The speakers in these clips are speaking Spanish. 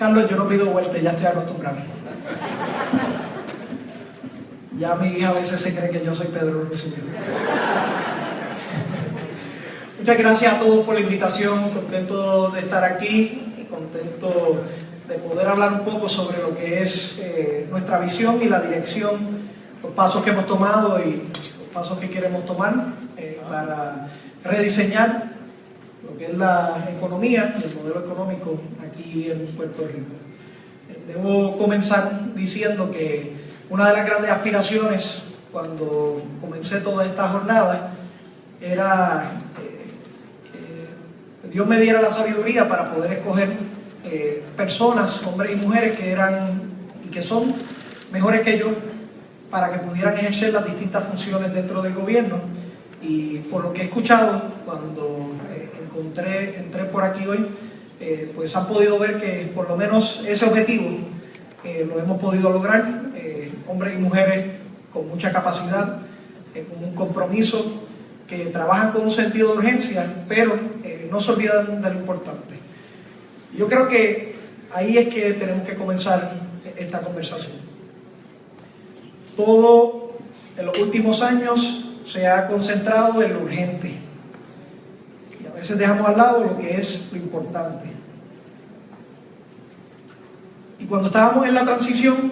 Carlos, yo no pido vuelta, ya estoy acostumbrado. Ya mi hija a veces se cree que yo soy Pedro Rosselló. Muchas gracias a todos por la invitación, contento de estar aquí y contento de poder hablar un poco sobre lo que es nuestra visión y la dirección, los pasos que hemos tomado y los pasos que queremos tomar para rediseñar lo que es la economía y el modelo económico aquí en Puerto Rico. Debo comenzar diciendo que una de las grandes aspiraciones cuando comencé toda esta jornada era que Dios me diera la sabiduría para poder escoger personas, hombres y mujeres que eran y que son mejores que yo para que pudieran ejercer las distintas funciones dentro del gobierno. Y por lo que he escuchado cuando entré por aquí hoy, pues han podido ver que por lo menos ese objetivo lo hemos podido lograr, hombres y mujeres con mucha capacidad, con un compromiso, que trabajan con un sentido de urgencia, pero no se olvidan de lo importante. Yo creo que ahí es que tenemos que comenzar esta conversación. Todo en los últimos años se ha concentrado en lo urgente y a veces dejamos al lado lo que es lo importante. Y cuando estábamos en la transición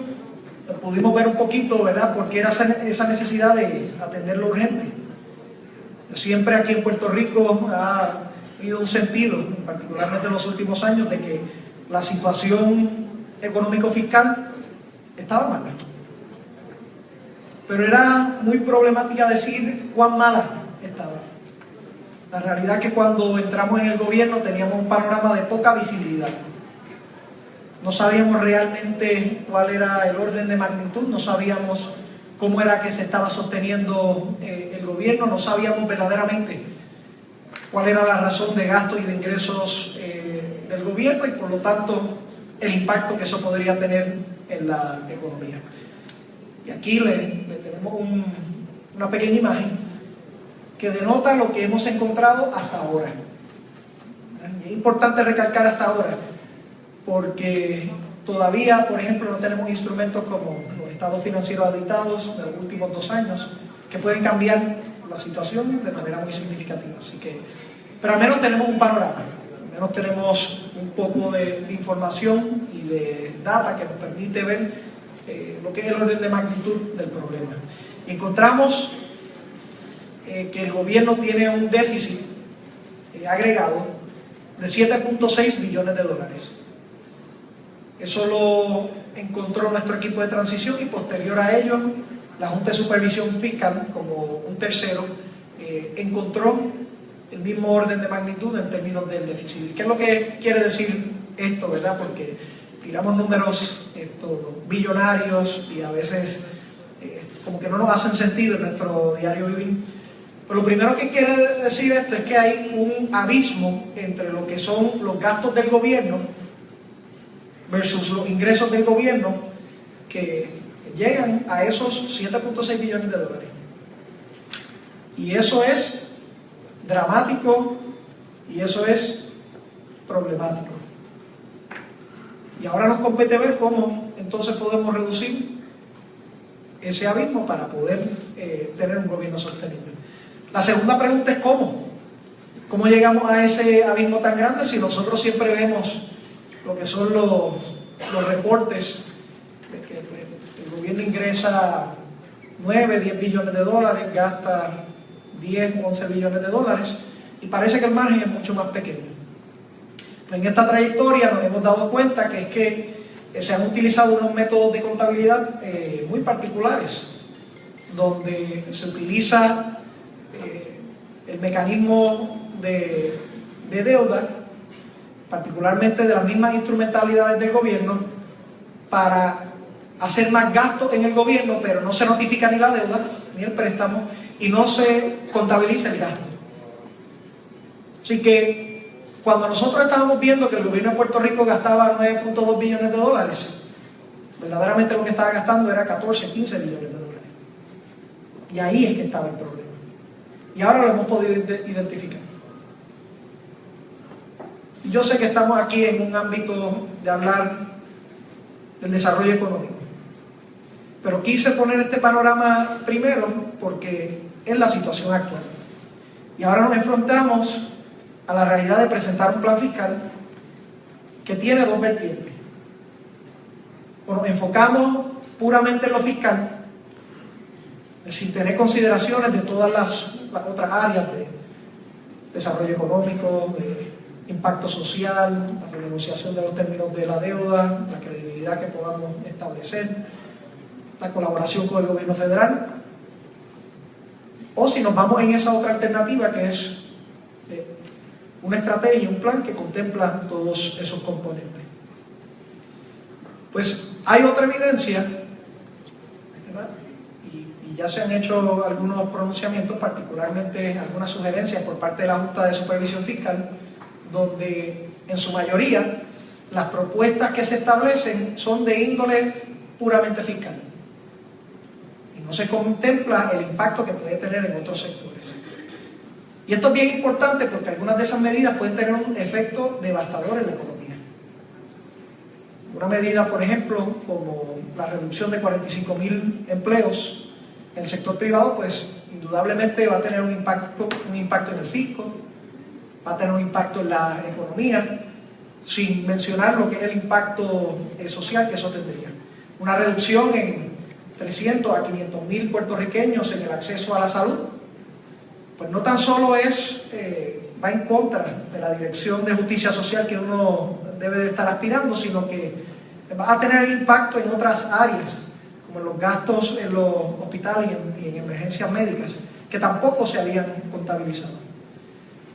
pudimos ver un poquito, ¿verdad?, porque era esa necesidad de atender lo urgente. Siempre aquí en Puerto Rico ha habido un sentido, particularmente en los últimos años, de que la situación económico-fiscal estaba mala. Pero era muy problemática decir cuán mala estaba. La realidad es que cuando entramos en el gobierno teníamos un panorama de poca visibilidad. No sabíamos realmente cuál era el orden de magnitud, no sabíamos cómo era que se estaba sosteniendo el gobierno, no sabíamos verdaderamente cuál era la razón de gastos y de ingresos del gobierno y por lo tanto el impacto que eso podría tener en la economía. Y aquí le tenemos una pequeña imagen que denota lo que hemos encontrado hasta ahora. Y es importante recalcar hasta ahora, porque todavía, por ejemplo, no tenemos instrumentos como los estados financieros auditados de los últimos 2 años, que pueden cambiar la situación de manera muy significativa. Así que, pero al menos tenemos un panorama, al menos tenemos un poco de información y de data que nos permite ver lo que es el orden de magnitud del problema. Y encontramos que el gobierno tiene un déficit agregado de 7.6 billones de dólares. Eso lo encontró nuestro equipo de transición y posterior a ello la Junta de Supervisión Fiscal, como un tercero, encontró el mismo orden de magnitud en términos del déficit. ¿Qué es lo que quiere decir esto, verdad? Porque tiramos números billonarios y a veces como que no nos hacen sentido en nuestro diario vivir. Pero lo primero que quiere decir esto es que hay un abismo entre lo que son los gastos del gobierno versus los ingresos del gobierno que llegan a esos 7.6 billones de dólares. Y eso es dramático y eso es problemático. Y ahora nos compete ver cómo entonces podemos reducir ese abismo para poder tener un gobierno sostenible. La segunda pregunta es ¿cómo? ¿Cómo llegamos a ese abismo tan grande si nosotros siempre vemos lo que son los reportes de que el gobierno ingresa 9, 10 billones de dólares, gasta 10, 11 billones de dólares y parece que el margen es mucho más pequeño? En esta trayectoria nos hemos dado cuenta que es que se han utilizado unos métodos de contabilidad muy particulares, donde se utiliza el mecanismo de deuda, particularmente de las mismas instrumentalidades del gobierno, para hacer más gastos en el gobierno, pero no se notifica ni la deuda, ni el préstamo, y no se contabiliza el gasto. Así que cuando nosotros estábamos viendo que el gobierno de Puerto Rico gastaba 9.2 billones de dólares, verdaderamente lo que estaba gastando era 14, 15 billones de dólares. Y ahí es que estaba el problema. Y ahora lo hemos podido identificar. yo sé que estamos aquí en un ámbito de hablar del desarrollo económico, pero quise poner este panorama primero porque es la situación actual. Y ahora nos enfrentamos a la realidad de presentar un plan fiscal que tiene dos vertientes. O nos enfocamos puramente en lo fiscal, sin tener consideraciones de todas las otras áreas de desarrollo económico, de impacto social, la renegociación de los términos de la deuda, la credibilidad que podamos establecer, la colaboración con el gobierno federal, o si nos vamos en esa otra alternativa que es una estrategia, un plan que contempla todos esos componentes. Pues hay otra evidencia, ¿verdad? Y ya se han hecho algunos pronunciamientos, particularmente algunas sugerencias por parte de la Junta de Supervisión Fiscal, donde en su mayoría las propuestas que se establecen son de índole puramente fiscal y no se contempla el impacto que puede tener en otros sectores. Y esto es bien importante porque algunas de esas medidas pueden tener un efecto devastador en la economía. Una medida, por ejemplo, como la reducción de 45.000 empleos en el sector privado, pues indudablemente va a tener un impacto en el fisco, va a tener un impacto en la economía, sin mencionar lo que es el impacto social que eso tendría. Una reducción en 300 a 500.000 puertorriqueños en el acceso a la salud, pues no tan solo va en contra de la dirección de justicia social que uno debe de estar aspirando, sino que va a tener impacto en otras áreas, como en los gastos en los hospitales y en emergencias médicas, que tampoco se habían contabilizado.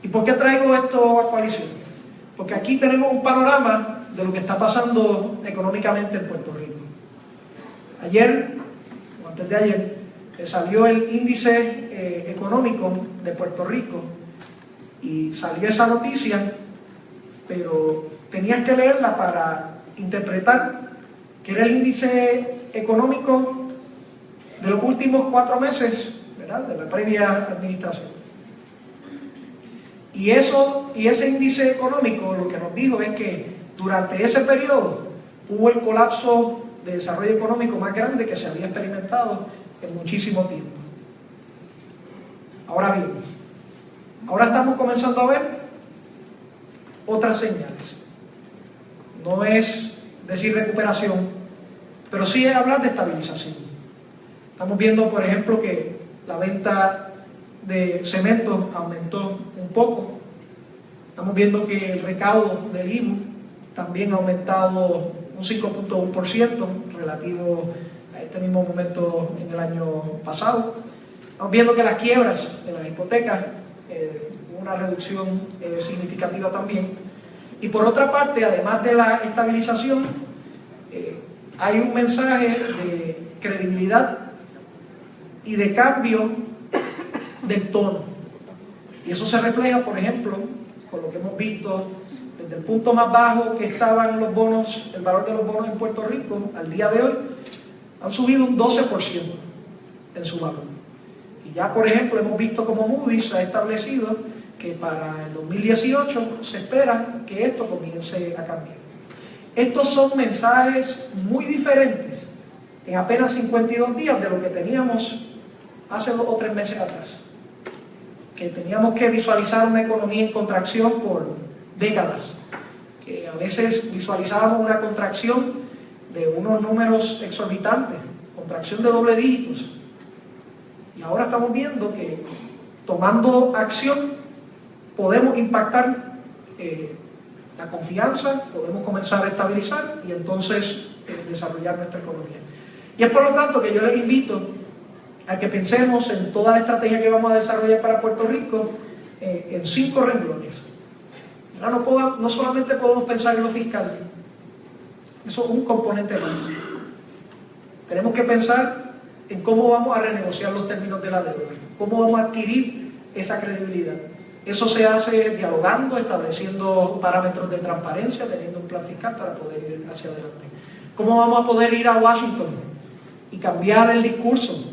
¿Y por qué traigo esto a coalición? Porque aquí tenemos un panorama de lo que está pasando económicamente en Puerto Rico. Ayer, o antes de ayer, salió el índice económico de Puerto Rico y salió esa noticia, pero tenías que leerla para interpretar que era el índice económico de los últimos 4 meses, ¿verdad?, de la previa administración. Y ese índice económico lo que nos dijo es que durante ese periodo hubo el colapso de desarrollo económico más grande que se había experimentado en muchísimo tiempo. Ahora bien, ahora estamos comenzando a ver otras señales. No es decir recuperación, pero sí es hablar de estabilización. Estamos viendo, por ejemplo, que la venta de cemento aumentó un poco. Estamos viendo que el recaudo del IVU también ha aumentado un 5.1% relativo a este mismo momento en el año pasado. Estamos viendo que las quiebras de las hipotecas, una reducción significativa también. Y por otra parte, además de la estabilización, hay un mensaje de credibilidad y de cambio del tono. Y eso se refleja, por ejemplo, con lo que hemos visto desde el punto más bajo que estaban los bonos, el valor de los bonos en Puerto Rico, al día de hoy, han subido un 12% en su valor. Y ya, por ejemplo, hemos visto como Moody's ha establecido que para el 2018 se espera que esto comience a cambiar. Estos son mensajes muy diferentes en apenas 52 días de lo que teníamos hace 2 o 3 meses atrás, que teníamos que visualizar una economía en contracción por décadas, que a veces visualizábamos una contracción de unos números exorbitantes, contracción de doble dígitos, y ahora estamos viendo que tomando acción podemos impactar la confianza, podemos comenzar a estabilizar y entonces desarrollar nuestra economía. Y es por lo tanto que yo les invito a que pensemos en toda la estrategia que vamos a desarrollar para Puerto Rico en 5 renglones. No solamente podemos pensar en lo fiscal, eso es un componente más. Tenemos que pensar en cómo vamos a renegociar los términos de la deuda, cómo vamos a adquirir esa credibilidad. Eso se hace dialogando, estableciendo parámetros de transparencia, teniendo un plan fiscal para poder ir hacia adelante. ¿Cómo vamos a poder ir a Washington y cambiar el discurso?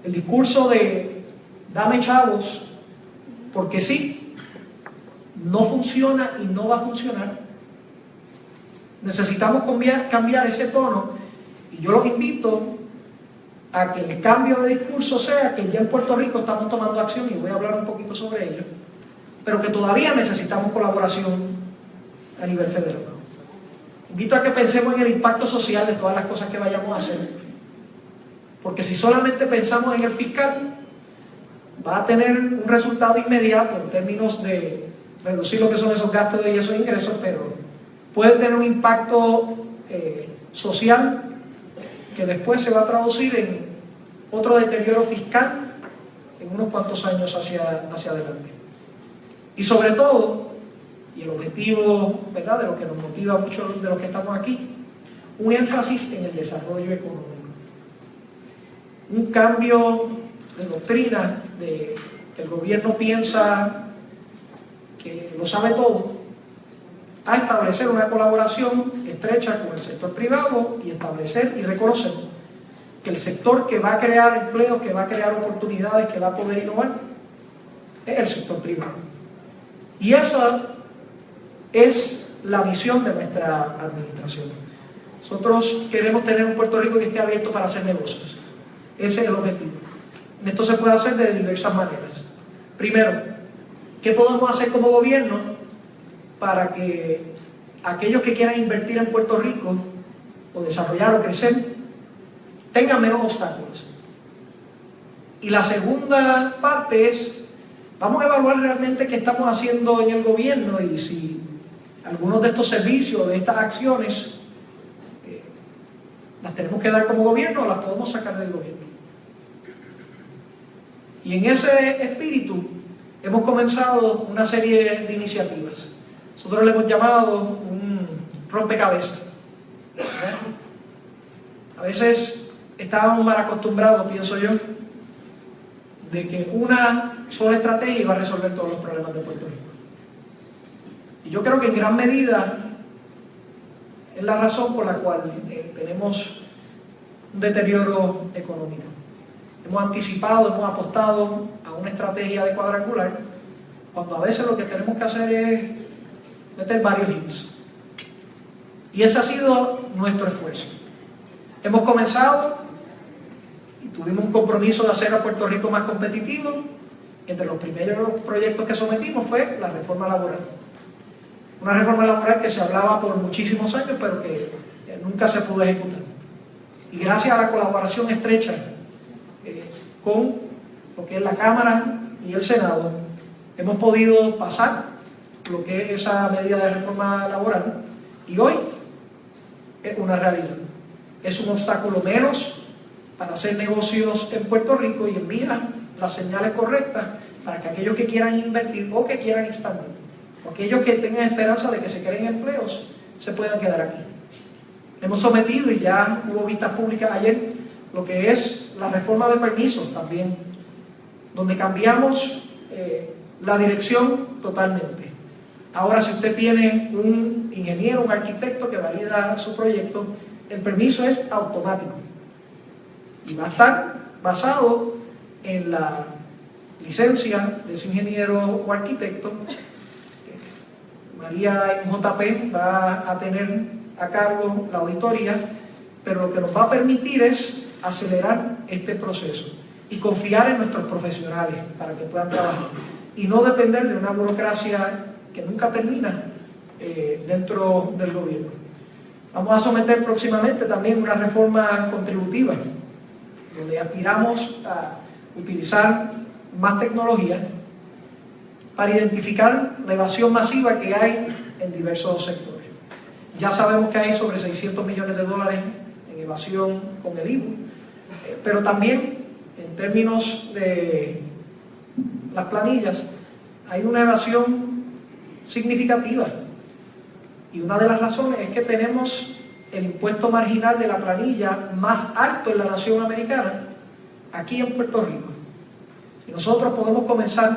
El discurso de dame chavos, porque sí, no funciona y no va a funcionar. Necesitamos cambiar ese tono, y yo los invito a que el cambio de discurso sea que ya en Puerto Rico estamos tomando acción, y voy a hablar un poquito sobre ello, pero que todavía necesitamos colaboración a nivel federal. Invito a que pensemos en el impacto social de todas las cosas que vayamos a hacer, porque si solamente pensamos en el fiscal, va a tener un resultado inmediato en términos de reducir lo que son esos gastos y esos ingresos, pero puede tener un impacto social que después se va a traducir en otro deterioro fiscal en unos cuantos años hacia adelante. Y sobre todo, y el objetivo, ¿verdad?, de lo que nos motiva a muchos de los que estamos aquí, un énfasis en el desarrollo económico. Un cambio de doctrina, de que el gobierno piensa que lo sabe todo, a establecer una colaboración estrecha con el sector privado y establecer y reconocer que el sector que va a crear empleos, que va a crear oportunidades, que va a poder innovar, es el sector privado. Y esa es la misión de nuestra administración. Nosotros queremos tener un Puerto Rico que esté abierto para hacer negocios. Ese es el objetivo. Esto se puede hacer de diversas maneras. Primero, ¿qué podemos hacer como gobierno para que aquellos que quieran invertir en Puerto Rico o desarrollar o crecer tengan menos obstáculos? Y la segunda parte es, vamos a evaluar realmente qué estamos haciendo en el gobierno y si algunos de estos servicios, de estas acciones, las tenemos que dar como gobierno o las podemos sacar del gobierno. Y en ese espíritu hemos comenzado una serie de iniciativas. Nosotros le hemos llamado un rompecabezas. A veces estábamos mal acostumbrados, pienso yo, de que una sola estrategia iba a resolver todos los problemas de Puerto Rico. Y yo creo que en gran medida es la razón por la cual tenemos un deterioro económico. Hemos anticipado, hemos apostado a una estrategia de cuadrangular, cuando a veces lo que tenemos que hacer es meter varios hits. Y ese ha sido nuestro esfuerzo. Hemos comenzado y tuvimos un compromiso de hacer a Puerto Rico más competitivo. Entre los primeros proyectos que sometimos fue la reforma laboral. Una reforma laboral que se hablaba por muchísimos años, pero que nunca se pudo ejecutar. Y gracias a la colaboración estrecha con lo que es la Cámara y el Senado, hemos podido pasar lo que es esa medida de reforma laboral, y hoy es una realidad. Es un obstáculo menos para hacer negocios en Puerto Rico y envía las señales correctas para que aquellos que quieran invertir o que quieran expandir, o aquellos que tengan esperanza de que se creen empleos, se puedan quedar aquí. Hemos sometido, y ya hubo vistas públicas ayer, lo que es la reforma de permisos también, donde cambiamos la dirección totalmente. Ahora, si usted tiene un ingeniero, un arquitecto que valida su proyecto, el permiso es automático y va a estar basado en la licencia de ese ingeniero o arquitecto. María en JP va a tener a cargo la auditoría, pero lo que nos va a permitir es acelerar este proceso y confiar en nuestros profesionales para que puedan trabajar y no depender de una burocracia que nunca termina dentro del gobierno. Vamos a someter próximamente también una reforma contributiva, donde aspiramos a utilizar más tecnología para identificar la evasión masiva que hay en diversos sectores. Ya sabemos que hay sobre 600 millones de dólares en evasión con el IVU, pero también en términos de las planillas hay una evasión significativa, y una de las razones es que tenemos el impuesto marginal de la planilla más alto en la nación americana, aquí en Puerto Rico. Si nosotros podemos comenzar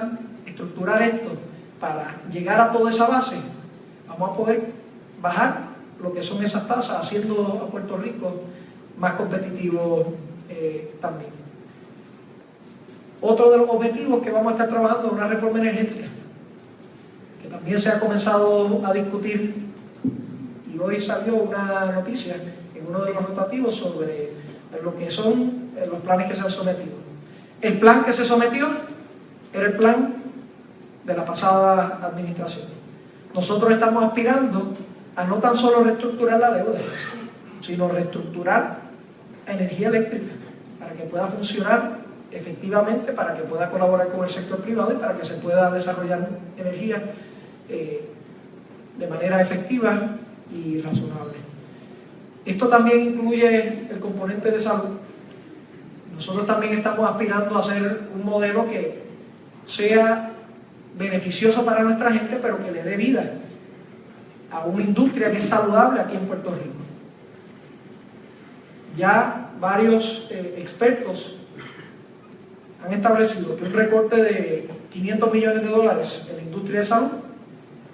a estructurar esto para llegar a toda esa base, vamos a poder bajar lo que son esas tasas, haciendo a Puerto Rico más competitivo también. Otro de los objetivos que vamos a estar trabajando es una reforma energética, que también También se ha comenzado a discutir, y hoy salió una noticia en uno de los rotativos sobre lo que son los planes que se han sometido. El plan que se sometió era el plan de la pasada administración. Nosotros estamos aspirando a no tan solo reestructurar la deuda, sino reestructurar la energía eléctrica para que pueda funcionar efectivamente, para que pueda colaborar con el sector privado y para que se pueda desarrollar energía de manera efectiva y razonable. Esto también incluye el componente de salud. Nosotros también estamos aspirando a hacer un modelo que sea beneficioso para nuestra gente, pero que le dé vida a una industria que es saludable aquí en Puerto Rico. Ya varios expertos han establecido que un recorte de $500 millones en la industria de salud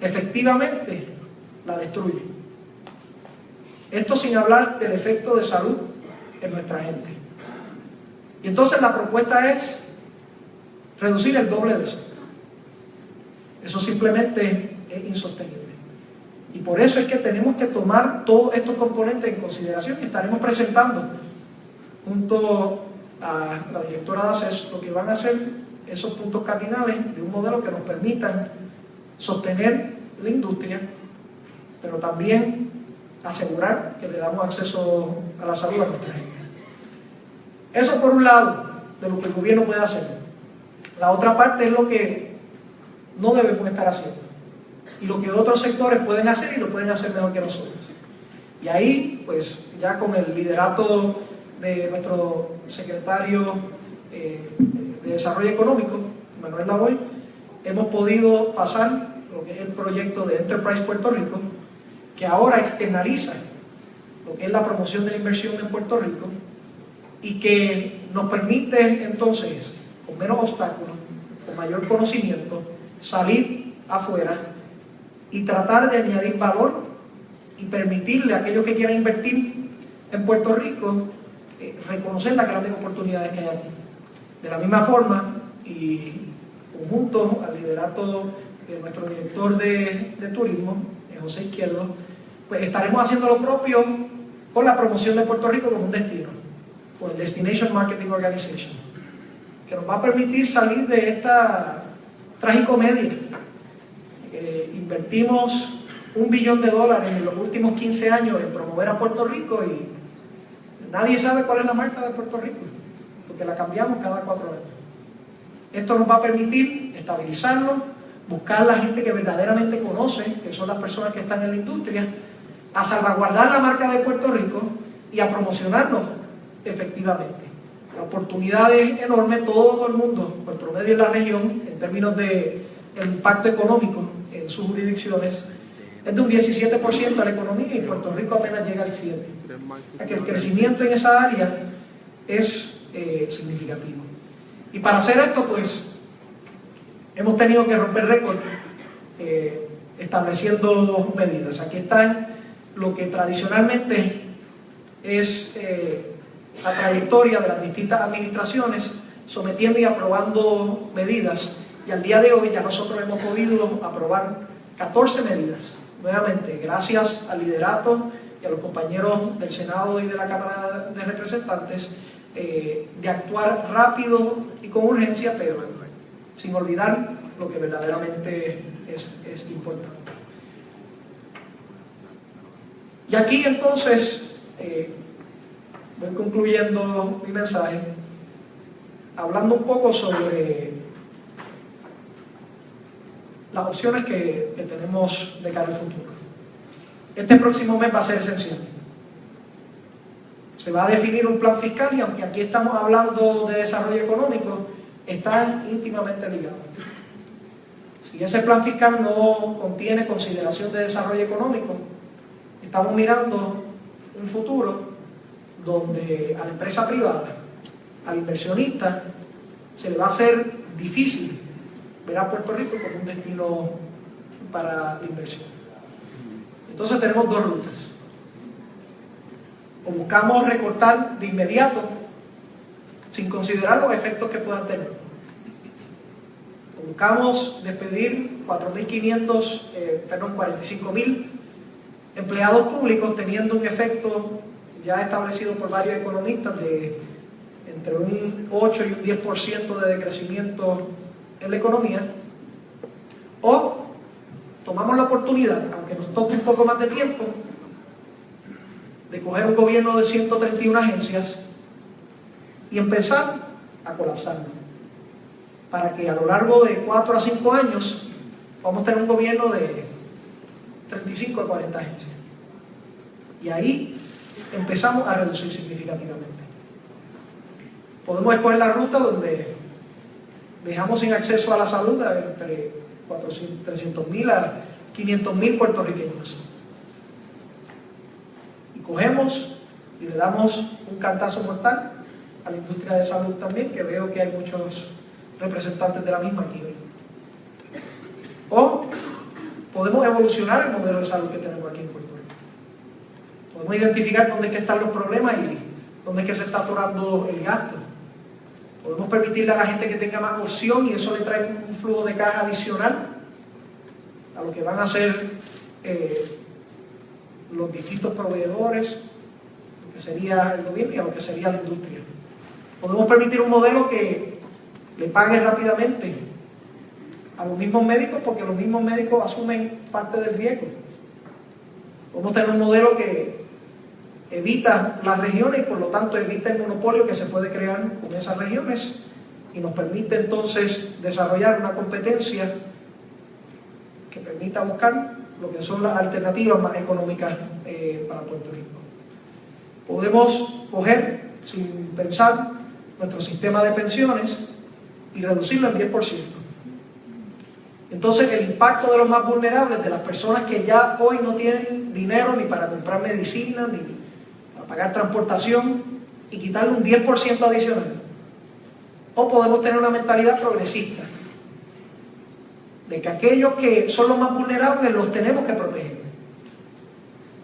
efectivamente la destruye. Esto sin hablar del efecto de salud en nuestra gente. Y entonces la propuesta es reducir el doble de eso. Eso simplemente es insostenible. Y por eso es que tenemos que tomar todos estos componentes en consideración y estaremos presentando junto a la directora de ACES lo que van a hacer esos puntos cardinales de un modelo que nos permitan sostener la industria, pero también asegurar que le damos acceso a la salud a nuestra gente. Eso por un lado de lo que el gobierno puede hacer. La otra parte es lo que no debemos estar haciendo y lo que otros sectores pueden hacer y lo pueden hacer mejor que nosotros. Y ahí, pues, ya con el liderato de nuestro secretario de Desarrollo Económico, Manuel Lavoy, hemos podido pasar lo que es el proyecto de Enterprise Puerto Rico, que ahora externaliza lo que es la promoción de la inversión en Puerto Rico y que nos permite entonces, con menos obstáculos, con mayor conocimiento, salir afuera y tratar de añadir valor y permitirle a aquellos que quieran invertir en Puerto Rico reconocer las grandes oportunidades que hay aquí. De la misma forma, y junto al liderato de nuestro director de turismo, José Izquierdo, pues estaremos haciendo lo propio con la promoción de Puerto Rico como un destino, con el Destination Marketing Organization, que nos va a permitir salir de esta tragicomedia. Invertimos $1 billón en los últimos 15 años en promover a Puerto Rico y nadie sabe cuál es la marca de Puerto Rico, porque la cambiamos cada 4 años. Esto nos va a permitir estabilizarlo, buscar la gente que verdaderamente conoce, que son las personas que están en la industria, a salvaguardar la marca de Puerto Rico y a promocionarlo efectivamente. La oportunidad es enorme, todo el mundo, por promedio en la región, en términos de el impacto económico en sus jurisdicciones, es de un 17% de la economía y Puerto Rico apenas llega al 7%. O sea que el crecimiento en esa área es significativo. Y para hacer esto, pues, hemos tenido que romper récord estableciendo medidas. Aquí están lo que tradicionalmente es la trayectoria de las distintas administraciones, sometiendo y aprobando medidas. Y al día de hoy ya nosotros hemos podido aprobar 14 medidas. Nuevamente, gracias al liderato y a los compañeros del Senado y de la Cámara de Representantes, de actuar rápido y con urgencia, pero sin olvidar lo que verdaderamente es importante. Y aquí entonces voy concluyendo mi mensaje, hablando un poco sobre las opciones que tenemos de cara al futuro. Este próximo mes va a ser esencial. Se va a definir un plan fiscal y aunque aquí estamos hablando de desarrollo económico, están íntimamente ligados. Si ese plan fiscal no contiene consideración de desarrollo económico, estamos mirando un futuro donde a la empresa privada, al inversionista, se le va a hacer difícil ver a Puerto Rico como un destino para la inversión. Entonces tenemos dos rutas. O buscamos recortar de inmediato, sin considerar los efectos que puedan tener. Buscamos despedir 45.000 empleados públicos, teniendo un efecto ya establecido por varios economistas de entre un 8 y un 10% de decrecimiento en la economía. O tomamos la oportunidad, aunque nos toque un poco más de tiempo, de coger un gobierno de 131 agencias y empezar a colapsarlo, para que a lo largo de 4 a 5 años vamos a tener un gobierno de 35 a 40 agencias. Y ahí empezamos a reducir significativamente. Podemos escoger la ruta donde dejamos sin acceso a la salud a entre 300.000 a 500.000 puertorriqueños. Y cogemos y le damos un cantazo mortal a la industria de salud también, que veo que hay muchos representantes de la misma aquí hoy. O podemos evolucionar el modelo de salud que tenemos aquí en Puerto Rico. Podemos identificar dónde es que están los problemas y dónde es que se está atorando el gasto. Podemos permitirle a la gente que tenga más opción, y eso le trae un flujo de caja adicional a lo que van a hacer los distintos proveedores, lo que sería el gobierno y a lo que sería la industria. Podemos permitir un modelo que le pague rápidamente a los mismos médicos, porque los mismos médicos asumen parte del riesgo. Podemos tener un modelo que evita las regiones y por lo tanto evita el monopolio que se puede crear con esas regiones y nos permite entonces desarrollar una competencia que permita buscar lo que son las alternativas más económicas para Puerto Rico. Podemos coger, sin pensar, nuestro sistema de pensiones y reducirlo en 10%. Entonces el impacto de los más vulnerables, de las personas que ya hoy no tienen dinero ni para comprar medicina, ni para pagar transportación, y quitarle un 10% adicional. O podemos tener una mentalidad progresista, de que aquellos que son los más vulnerables los tenemos que proteger,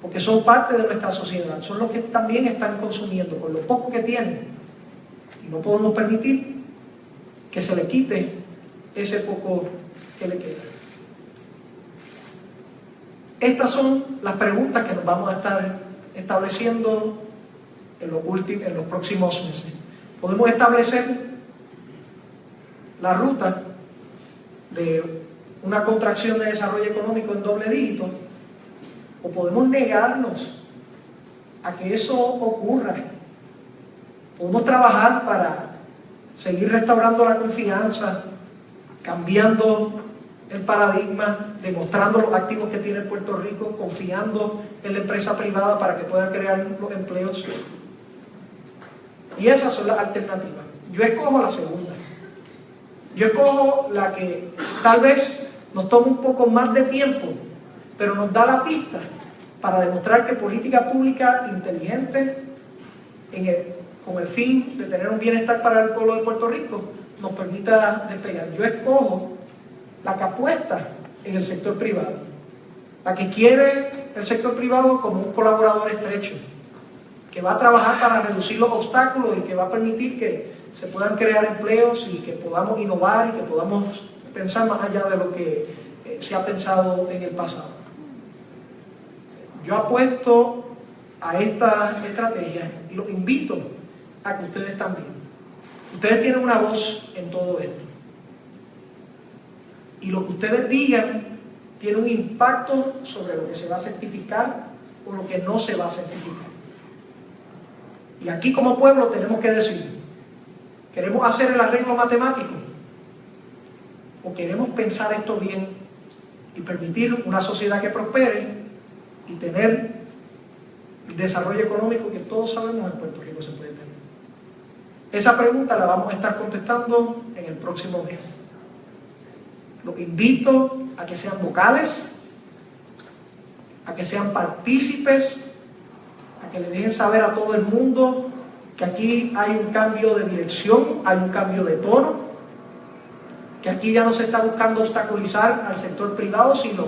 porque son parte de nuestra sociedad, son los que también están consumiendo con lo poco que tienen, y no podemos permitir que se le quite ese poco que le queda. Estas son las preguntas que nos vamos a estar estableciendo en los próximos meses. Podemos establecer la ruta de una contracción de desarrollo económico en doble dígito, o podemos negarnos a que eso ocurra. Podemos trabajar para seguir restaurando la confianza, cambiando el paradigma, demostrando los activos que tiene Puerto Rico, confiando en la empresa privada para que pueda crear los empleos. Y esas son las alternativas. Yo escojo la segunda. Yo escojo la que tal vez nos toma un poco más de tiempo, pero nos da la pista para demostrar que política pública inteligente, con el fin de tener un bienestar para el pueblo de Puerto Rico, nos permita despegar. Yo escojo la que apuesta en el sector privado, la que quiere el sector privado como un colaborador estrecho, que va a trabajar para reducir los obstáculos y que va a permitir que se puedan crear empleos y que podamos innovar y que podamos pensar más allá de lo que se ha pensado en el pasado. Yo apuesto a esta estrategia y los invito a que ustedes también. Ustedes tienen una voz en todo esto. Y lo que ustedes digan tiene un impacto sobre lo que se va a certificar o lo que no se va a certificar. Y aquí como pueblo tenemos que decidir, ¿queremos hacer el arreglo matemático? ¿O queremos pensar esto bien y permitir una sociedad que prospere y tener el desarrollo económico que todos sabemos en Puerto Rico se puede tener? Esa pregunta la vamos a estar contestando en el próximo mes. Los invito a que sean vocales, a que sean partícipes, a que le dejen saber a todo el mundo que aquí hay un cambio de dirección, hay un cambio de tono, que aquí ya no se está buscando obstaculizar al sector privado, sino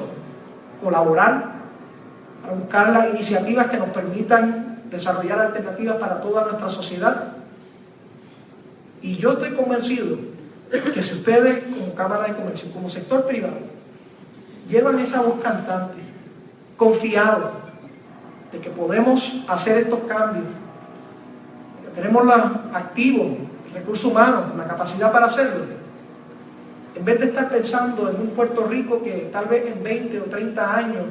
colaborar para buscar las iniciativas que nos permitan desarrollar alternativas para toda nuestra sociedad. Y yo estoy convencido que si ustedes, como Cámara de Comercio, como sector privado, llevan esa voz cantante, confiados de que podemos hacer estos cambios, que tenemos activos, recursos humanos, la capacidad para hacerlo, en vez de estar pensando en un Puerto Rico que tal vez en 20 o 30 años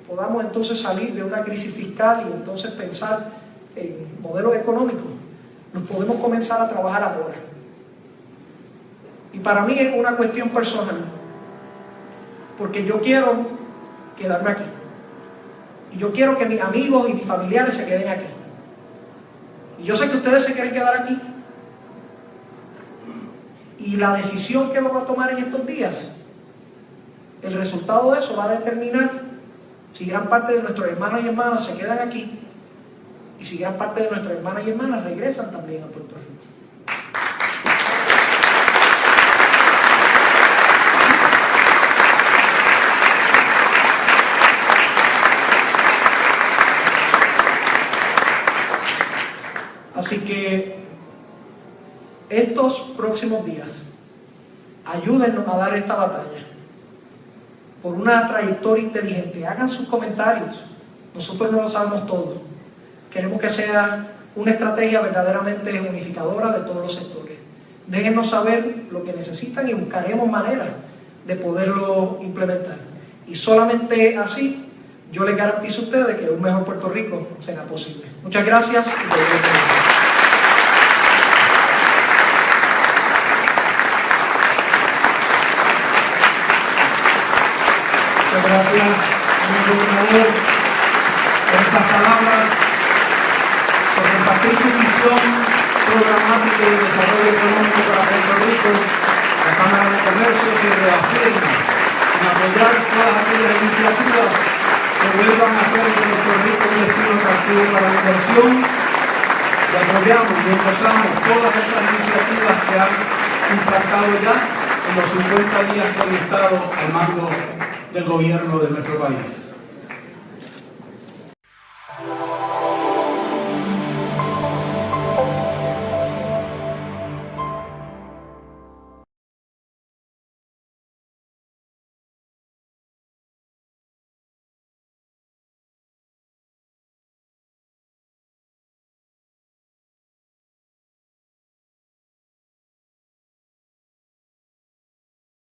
podamos entonces salir de una crisis fiscal y entonces pensar en modelos económicos, nos podemos comenzar a trabajar ahora. Y para mí es una cuestión personal, porque yo quiero quedarme aquí. Y yo quiero que mis amigos y mis familiares se queden aquí. Y yo sé que ustedes se quieren quedar aquí. Y la decisión que vamos a tomar en estos días, el resultado de eso va a determinar si gran parte de nuestros hermanos y hermanas se quedan aquí y si gran parte de nuestras hermanas y hermanas regresan también a Puerto Rico. Así que estos próximos días, ayúdennos a dar esta batalla por una trayectoria inteligente. Hagan sus comentarios. Nosotros no lo sabemos todo. Queremos que sea una estrategia verdaderamente unificadora de todos los sectores. Déjennos saber lo que necesitan y buscaremos maneras de poderlo implementar. Y solamente así, yo les garantizo a ustedes que un mejor Puerto Rico será posible. Muchas gracias. Muchas gracias, señor gobernador, por esas palabras, por compartir su visión programática y de desarrollo económico para Puerto Rico. La Cámara de Comercio se reafirma en apoyar todas aquellas iniciativas que vuelvan a hacer de Puerto Rico un destino atractivo para la inversión, y apoyamos y impulsamos todas esas iniciativas que han implantado ya en los 50 días que han estado al mando del gobierno de nuestro país.